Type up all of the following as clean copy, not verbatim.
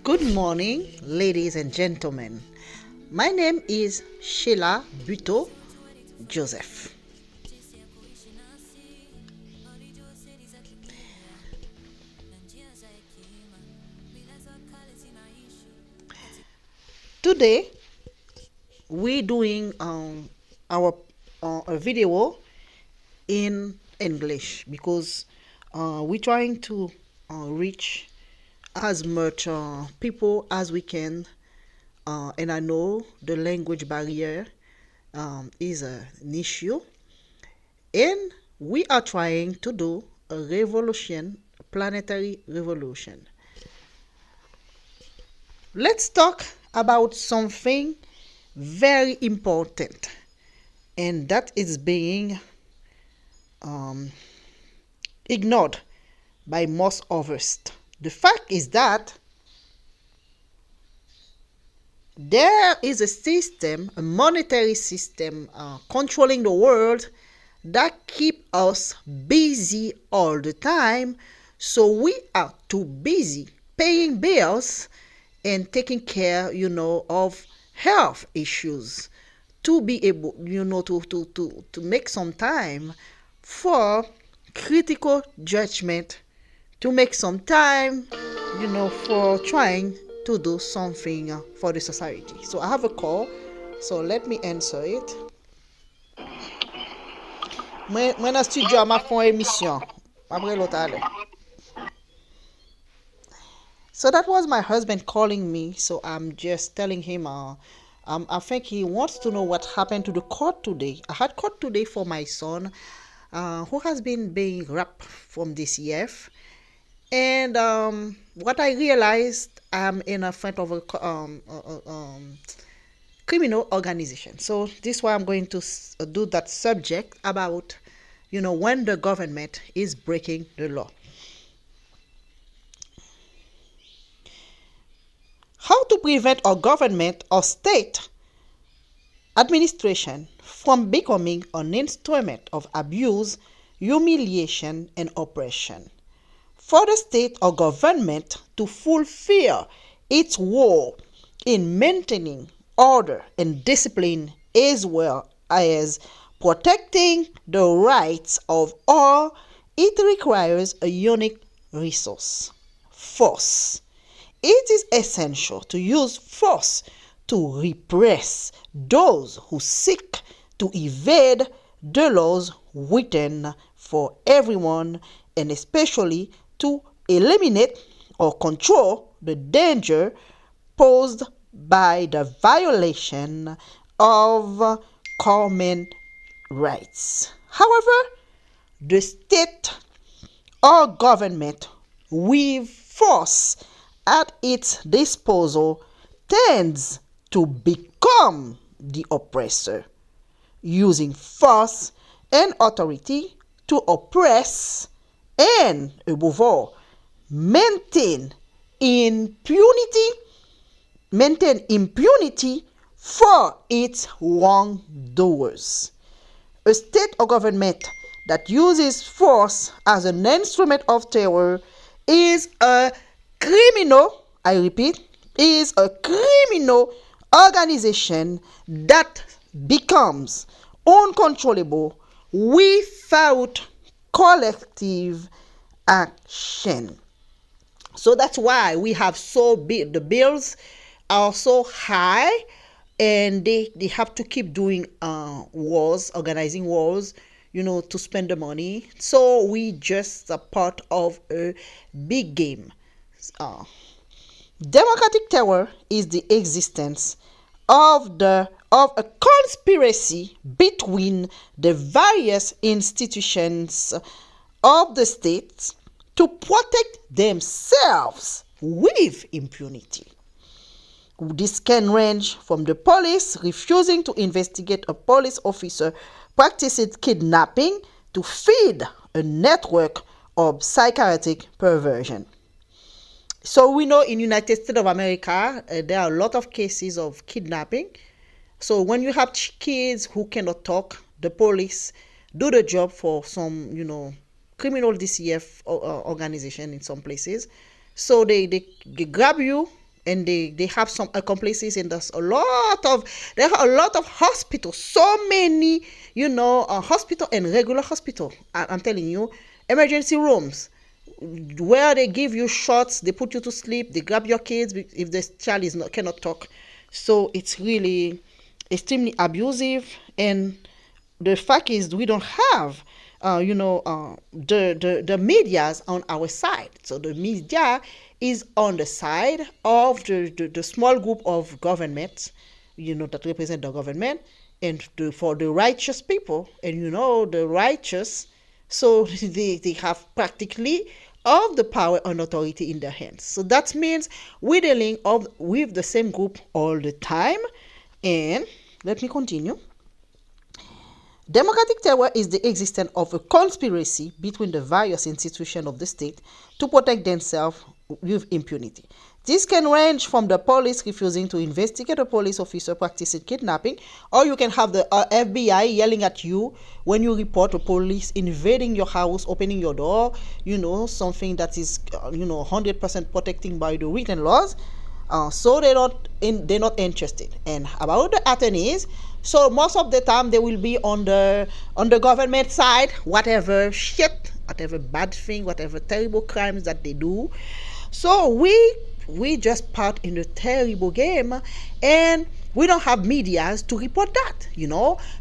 Good morning, ladies and gentlemen. My name is Sheila Buto Joseph. Today, we're doing our a video in English because we're trying to reach as much people as we can. And I know the language barrier is an issue. And we are trying to do a revolution, a planetary revolution. Let's talk about something very important, and that is being ignored by most of us. The fact is that there is a system, a monetary system controlling the world that keep us busy all the time. So we are too busy paying bills and taking care, of health issues to be able, to make some time for critical judgment, to make some time, for trying to do something for the society. So I have a call, so let me answer it. Mwen nan studio ma fon emisyon. Apre lot ale. So that was my husband calling me. So I'm just telling him, I think he wants to know what happened to the court today. I had court today for my son, who has been being raped from DCF. And what I realized, I'm in front of a criminal organization. So this is why I'm going to do that subject about, when the government is breaking the law. How to prevent our government or state administration from becoming an instrument of abuse, humiliation, and oppression. For the state or government to fulfill its role in maintaining order and discipline, as well as protecting the rights of all, it requires a unique resource: force. It is essential to use force to repress those who seek to evade the laws written for everyone, and especially to eliminate or control the danger posed by the violation of common rights. However, the state or government with force at its disposal tends to become the oppressor, using force and authority to oppress and, above all, maintain impunity for its wrongdoers. A state or government that uses force as an instrument of terror is a criminal, I repeat, is a criminal organization that becomes uncontrollable without collective action. So that's why we have the bills are so high, and they have to keep doing wars, organizing wars, to spend the money. So we just a part of a big game. Democratic terror is the existence of a conspiracy between the various institutions of the state to protect themselves with impunity. This can range from the police refusing to investigate a police officer practicing kidnapping to feed a network of psychiatric perversion. So we know in United States of America, there are a lot of cases of kidnapping. So when you have kids who cannot talk, the police do the job for some, criminal DCF organization in some places. So they grab you and they have some accomplices, and there are a lot of hospitals, so many, hospital and regular hospital. I'm telling you, emergency rooms where they give you shots, they put you to sleep, they grab your kids if the child cannot talk. So it's really extremely abusive. And the fact is, we don't have the media's on our side. So the media is on the side of the small group of government, that represent the government, and for the righteous people, and the righteous, so they have practically all the power and authority in their hands. So that means we're dealing with the same group all the time. And let me continue. Democratic terror is the existence of a conspiracy between the various institutions of the state to protect themselves with impunity. This can range from the police refusing to investigate a police officer practicing kidnapping, or you can have the FBI yelling at you when you report a police invading your house, opening your door, something that is 100% protecting by the written laws. So they're not interested. And about the attorneys, so most of the time they will be on the government side, whatever shit, whatever bad thing, whatever terrible crimes that they do. So we just part in a terrible game, and we don't have medias to report that.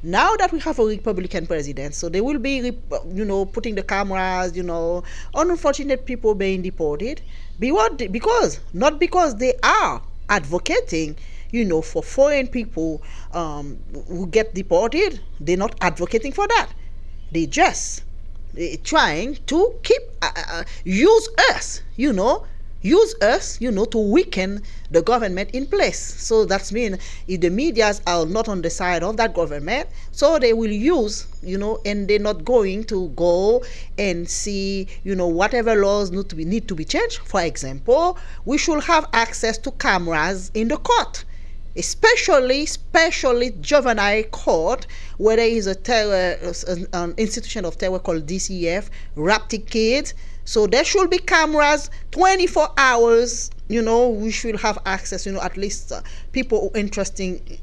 Now that we have a Republican president, so they will be putting the cameras, on unfortunate people being deported. Not because they are advocating for foreign people who get deported. They're not advocating for that. They just trying to keep use us to weaken the government in place. So that's mean if the medias are not on the side of that government, so they will use, and they're not going to go and see, whatever laws need to be changed. For example, we should have access to cameras in the court, especially juvenile court, where there is an institution of terror called DCF, raptic kids. So there should be cameras 24 hours. We should have access, at least people interested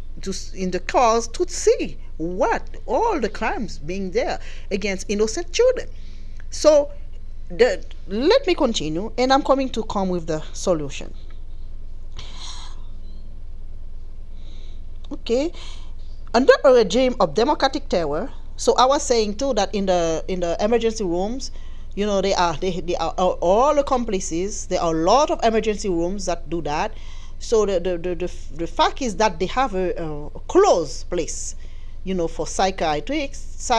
in the cause to see what all the crimes being there against innocent children. So let me continue, and I'm come with the solution. Okay, under a regime of democratic terror. So I was saying too that in the emergency rooms, they are all accomplices. There are a lot of emergency rooms that do that. So the fact is that they have a closed place, for psychiatrists,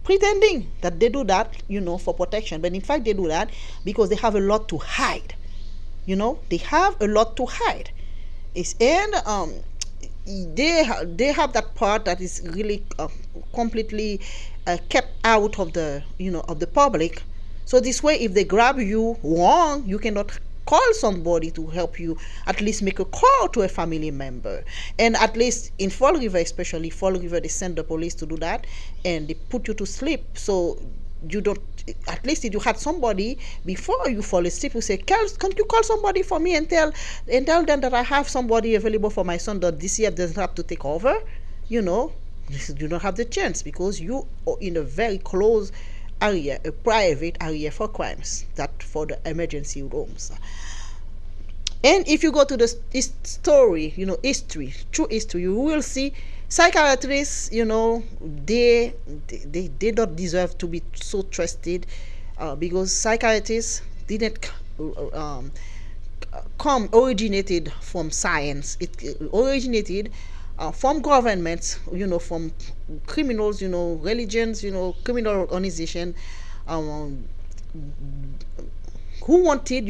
pretending that they do that, for protection. But in fact, they do that because they have a lot to hide. They have a lot to hide. They have that part that is really completely kept out of the of the public. So this way, if they grab you wrong, you cannot call somebody to help you. At least make a call to a family member. And at least in Fall River, especially Fall River, they send the police to do that, and they put you to sleep. So you don't. At least if you had somebody before you fall asleep, you say, "Can't you call somebody for me and tell them that I have somebody available for my son, that DCF doesn't have to take over." You don't have the chance because you are in a very close area, a private area for crimes, that for the emergency rooms. And if you go to the story, true history, you will see psychiatrists, they don't deserve to be so trusted, because psychiatrists didn't originated from science. It originated from governments, from criminals, religions, criminal organization, who wanted,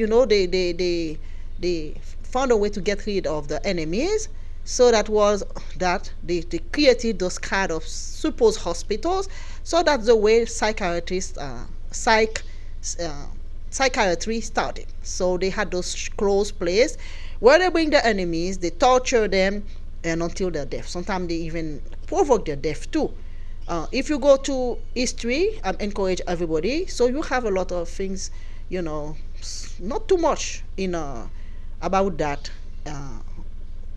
they found a way to get rid of the enemies. So that was that they created those kind of supposed hospitals. So that's the way psychiatry started. So they had those closed places where they bring the enemies, they torture them, and until their death. Sometimes they even provoke their death too. If you go to history, I encourage everybody. So you have a lot of things, not too much in about that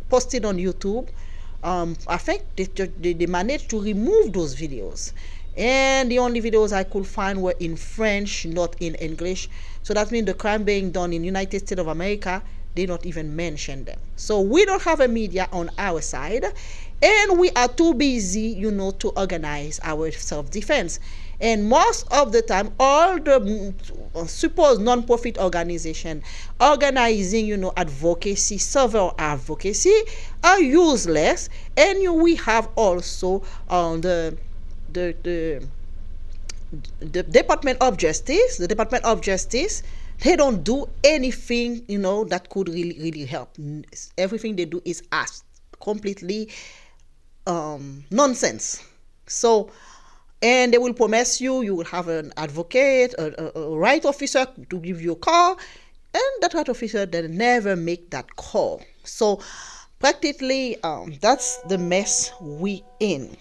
posted on YouTube. I think they managed to remove those videos, and the only videos I could find were in French, not in English. So that means the crime being done in United States of America, they not even mention them. So we don't have a media on our side, and we are too busy, to organize our self-defense. And most of the time, all the supposed non-profit organization organizing, advocacy, civil advocacy, are useless. And we have also the Department of Justice. The Department of Justice, they don't do anything, that could really help. Everything they do is asked completely nonsense. So, and they will promise you will have an advocate, a right officer to give you a call, and that right officer then never make that call. So practically, that's the mess we in.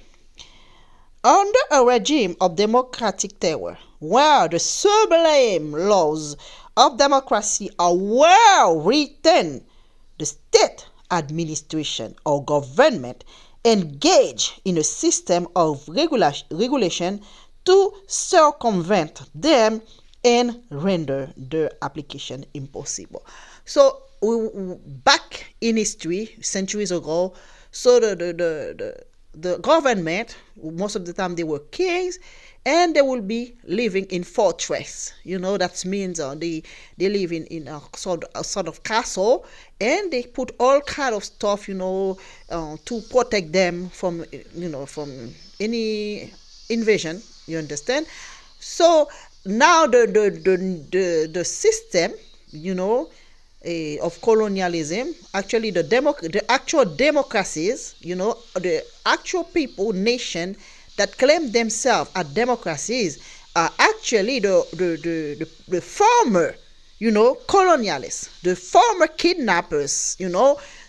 Under a regime of democratic terror, where the sublime laws of democracy are well written, the state administration or government engage in a system of regulation to circumvent them and render their application impossible. So back in history, centuries ago, so the government, most of the time they were kings, and they will be living in fortress. That means they live in a sort of castle, and they put all kind of stuff, to protect them from any invasion. You understand? So now the system, of colonialism, actually the actual democracies, the actual people, nation that claim themselves as democracies are actually the former, colonialists, the former kidnappers.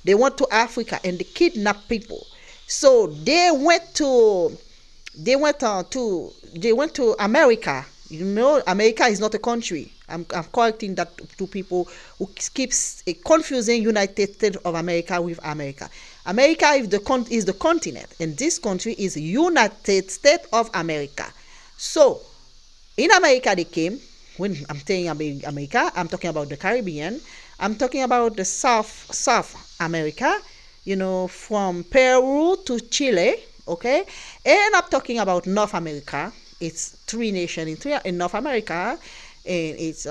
They went to Africa and they kidnapped people. So they went to America. America is not a country. I'm correcting that to people who keeps confusing United States of America with America. America is the continent, and this country is United States of America. So, in America they came. When I'm saying America, I'm talking about the Caribbean. I'm talking about the South America, from Peru to Chile, okay? And I'm talking about North America. It's 3 nations in North America, and it's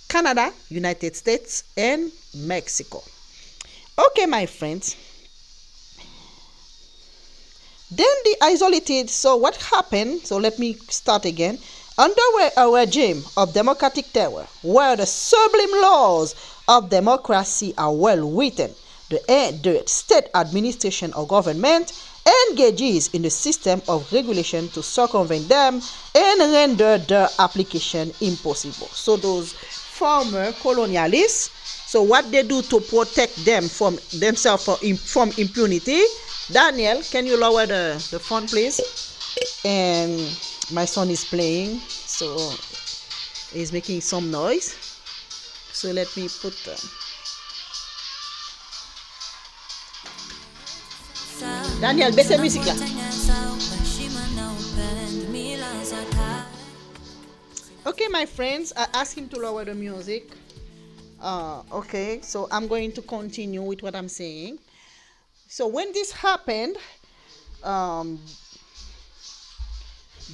Canada, United States, and Mexico. Okay, my friends. Then the isolated, so what happened? So let me start again. Under a regime of democratic terror, where the sublime laws of democracy are well written, the state administration or government engages in the system of regulation to circumvent them and render their application impossible. So those former colonialists, so what they do to protect them from themselves from impunity. Daniel, can you lower the phone, please? And my son is playing, so he's making some noise. So let me put Daniel, baisse musique là. Okay, my friends, I asked him to lower the music. Okay, so I'm going to continue with what I'm saying. So when this happened, then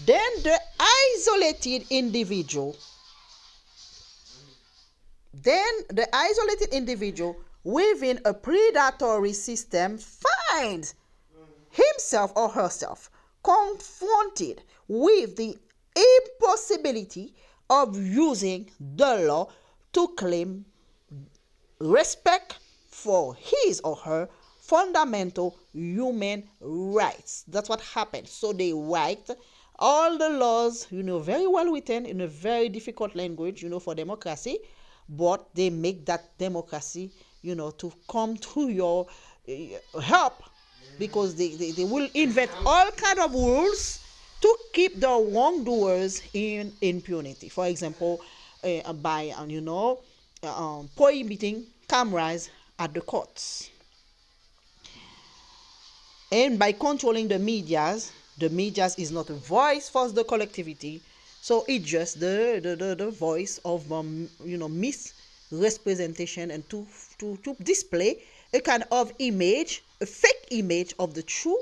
the isolated individual within a predatory system finds himself or herself confronted with the impossibility of using the law to claim respect for his or her fundamental human rights. That's what happened. So they write all the laws, very well written in a very difficult language, for democracy, but they make that democracy, to come to your help, because they will invent all kind of rules to keep the wrongdoers in impunity. For example, by prohibiting cameras at the courts, and by controlling the medias. The medias is not a voice for the collectivity, so it's just the voice of misrepresentation, and to display a kind of image, a fake image of the true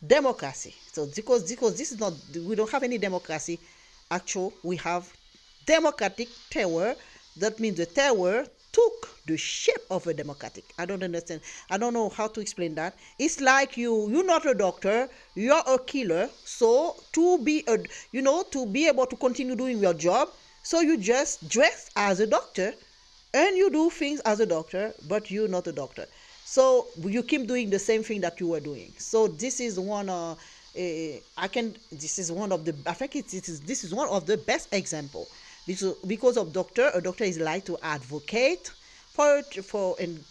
democracy. So because this is not, we don't have any democracy actual, we have democratic terror. That means the terror took the shape of a democratic. I don't understand. I don't know how to explain that. It's like you're not a doctor, you're a killer. So to be able to continue doing your job, so you just dress as a doctor and you do things as a doctor, but you're not a doctor. So you keep doing the same thing that you were doing. So this is one this is one of the, I think this is one of the best example. Because of a doctor is like to advocate for and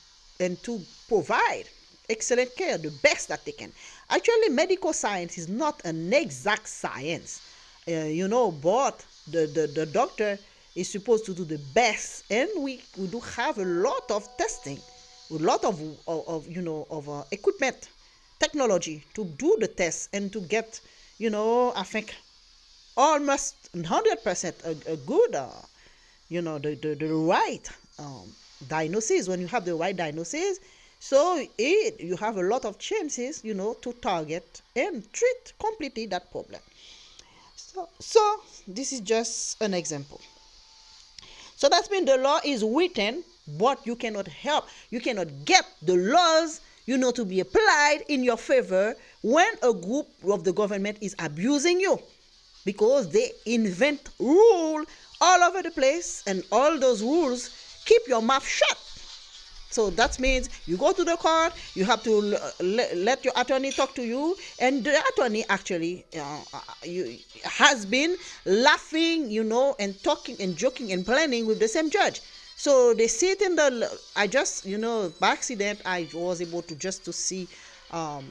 to provide excellent care, the best that they can. Actually, medical science is not an exact science, but the doctor is supposed to do the best, and we do have a lot of testing, a lot of equipment, technology to do the tests and to get, I think, almost 100% a good, the right diagnosis. When you have the right diagnosis, so you have a lot of chances, to target and treat completely that problem. So this is just an example. So that means the law is written, but you cannot get the laws, to be applied in your favor when a group of the government is abusing you, because they invent rules all over the place, and all those rules keep your mouth shut. So that means you go to the court, you have to let your attorney talk to you, and the attorney actually has been laughing, and talking and joking and planning with the same judge. So they sit in I just, by accident, I was able to see a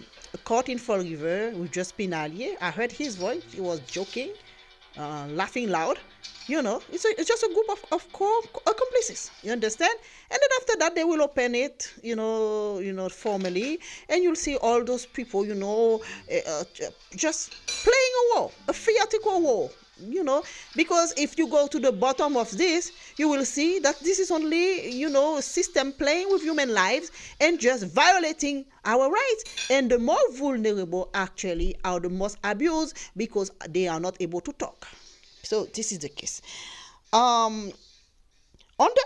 court in Fall River with just Pinalier. I heard his voice. He was joking, laughing loud. It's just a group of accomplices. You understand? And then after that, they will open it, formally, and you'll see all those people, just playing a war, a theatrical war. Because if you go to the bottom of this, you will see that this is only, a system playing with human lives and just violating our rights. And the more vulnerable actually are the most abused, because they are not able to talk. So this is the case. Under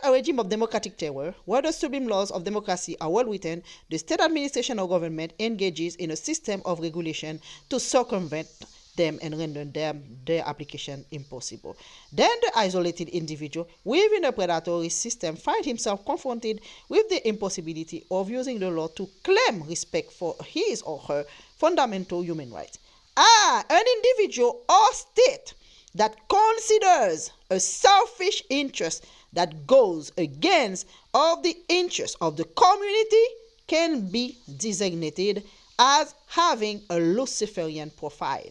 a regime of democratic terror, where the supreme laws of democracy are well written, the state administration or government engages in a system of regulation to circumvent them and render their application impossible. Then the isolated individual within a predatory system finds himself confronted with the impossibility of using the law to claim respect for his or her fundamental human rights. An individual or state that considers a selfish interest that goes against all the interests of the community can be designated as having a Luciferian profile,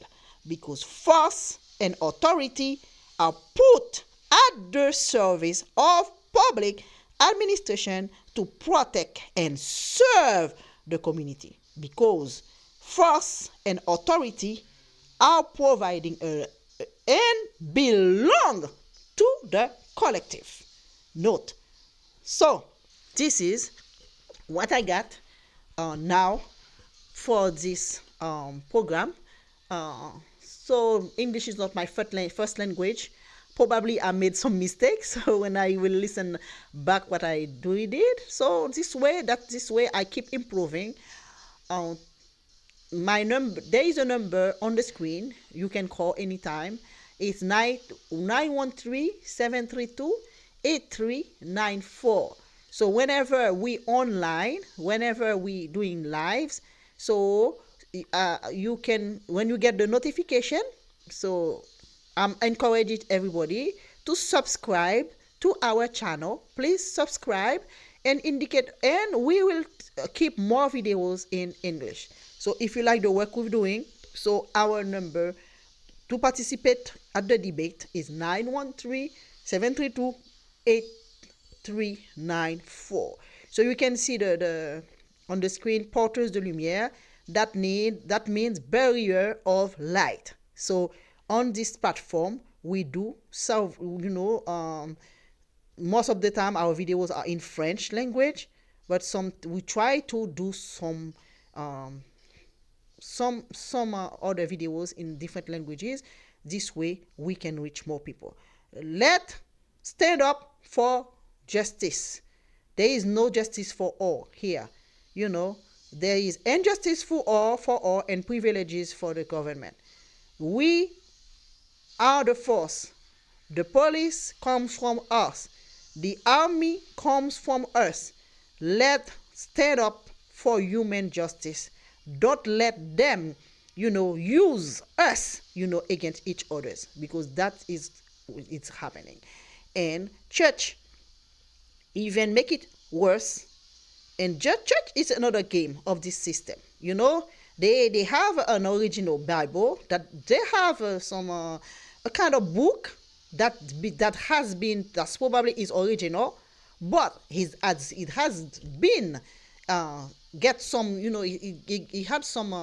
because force and authority are put at the service of public administration to protect and serve the community, because force and authority are providing and belong to the collective. Note. So this is what I got now for this program. So English is not my first language. Probably I made some mistakes when I will listen back what I did. So this way I keep improving. My number, there is a number on the screen. You can call anytime. It's 913-732-8394. So whenever we online, whenever we doing lives, so you can, when you get the notification, so I'm encouraging everybody to subscribe to our channel. Please subscribe and indicate, and we will keep more videos in English. So if you like the work we're doing, so our number to participate at the debate is 913-732 8394. So you can see the on the screen, porteurs de lumière. That means barrier of light. So on this platform, we do serve, most of the time our videos are in French language, but we try to do some other videos in different languages. This way we can reach more people. Let's stand up for justice. There is no justice for all here. There is injustice for all, and privileges for the government. We are the force. The police comes from us. The army comes from us. Let's stand up for human justice. Don't let them, use us, against each others, because it's happening. And church even make it worse. And church is another game of this system. They have an original Bible, that they have a kind of book that probably is original, but it has been get some, it had some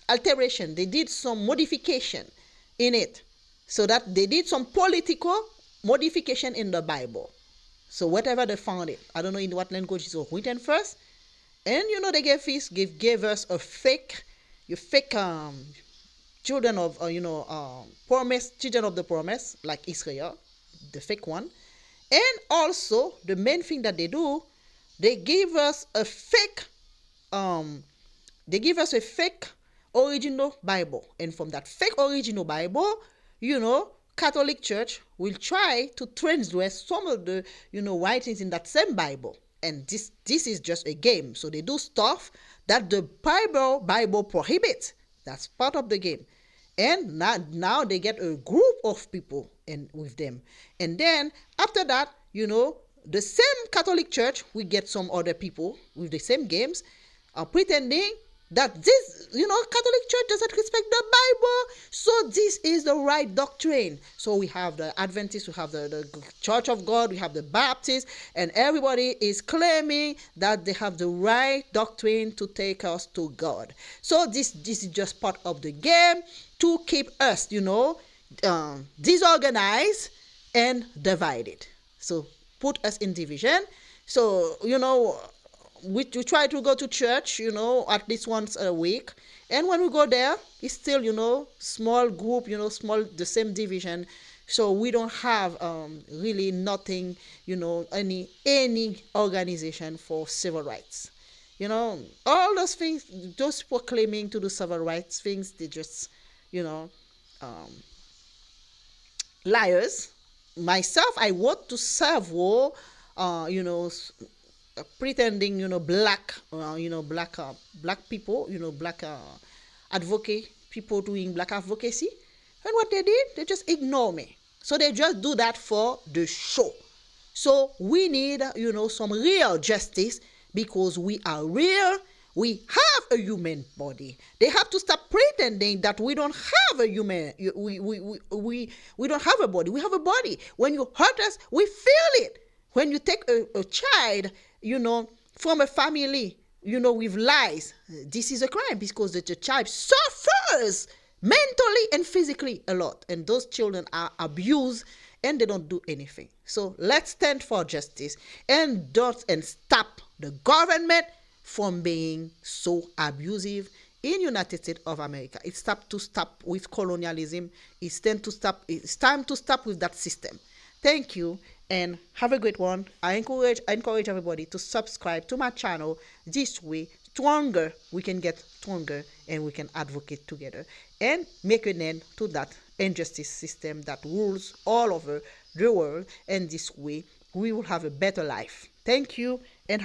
alteration. They did some modification in it, so that they did some political modification in the Bible. So whatever they found it, I don't know in what language it was written first, and they gave us a fake children of promise, children of the promise, like Israel, the fake one. And also the main thing that they do, they give us a fake original Bible, and from that fake original Bible, Catholic Church will try to translate some of the writings in that same Bible, and this is just a game. So they do stuff that the Bible prohibits. That's part of the game. And now they get a group of people and with them, and then after that, the same Catholic Church will get some other people with the same games, pretending that this, Catholic Church doesn't respect the Bible, so this is the right doctrine. So we have the Adventists, we have the Church of God, we have the Baptists, and everybody is claiming that they have the right doctrine to take us to God. So this is just part of the game to keep us, disorganized and divided. So put us in division. So, we try to go to church, at least once a week. And when we go there, it's still, small group, the same division. So we don't have really nothing, any organization for civil rights. All those things, those people claiming to do civil rights things, they just, liars. Myself, I want to serve war, pretending, black people, black advocate people doing black advocacy. And what they did, they just ignore me. So they just do that for the show. So we need, some real justice, because we are real. We have a human body. They have to stop pretending that we don't have a human. We don't have a body. We have a body. When you hurt us, we feel it. When you take a child, from a family, with lies, this is a crime, because the child suffers mentally and physically a lot. And those children are abused and they don't do anything. So let's stand for justice and stop the government from being so abusive in United States of America. It's time to stop with colonialism. It's time to stop with that system. Thank you and have a great one. I encourage everybody to subscribe to my channel. This way, we can get stronger and we can advocate together and make an end to that injustice system that rules all over the world. And this way, we will have a better life. Thank you.